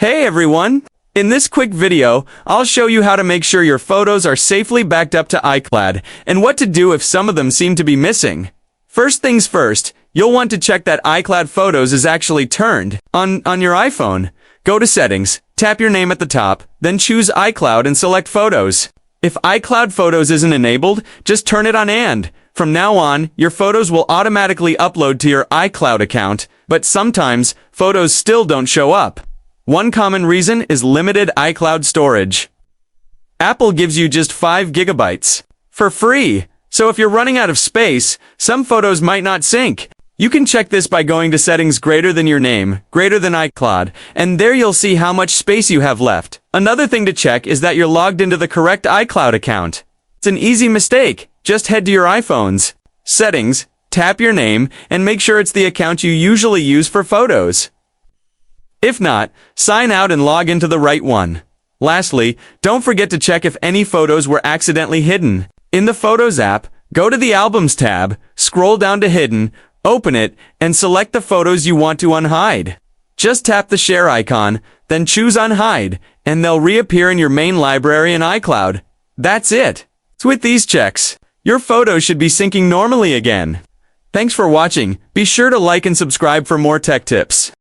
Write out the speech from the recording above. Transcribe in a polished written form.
Hey everyone! In this quick video, I'll show you how to make sure your photos are safely backed up to iCloud and what to do if some of them seem to be missing. First things first, you'll want to check that iCloud Photos is actually turned on your iPhone. Go to Settings, tap your name at the top, then choose iCloud and select Photos. If iCloud Photos isn't enabled, just turn it on and from now on, your photos will automatically upload to your iCloud account, but sometimes photos still don't show up. One common reason is limited iCloud storage. Apple gives you just 5 gigabytes for free, so if you're running out of space, some photos might not sync. You can check this by going to Settings greater than your name, greater than iCloud, and there you'll see how much space you have left. Another thing to check is that you're logged into the correct iCloud account. It's an easy mistake. Just head to your iPhone's Settings, tap your name, and make sure it's the account you usually use for photos. If not, sign out and log into the right one. Lastly, don't forget to check if any photos were accidentally hidden. In the Photos app, go to the Albums tab, scroll down to Hidden, open it, and select the photos you want to unhide. Just tap the share icon, then choose Unhide, and they'll reappear in your main library in iCloud. That's it. So with these checks, your photos should be syncing normally again. Thanks for watching. Be sure to like and subscribe for more tech tips.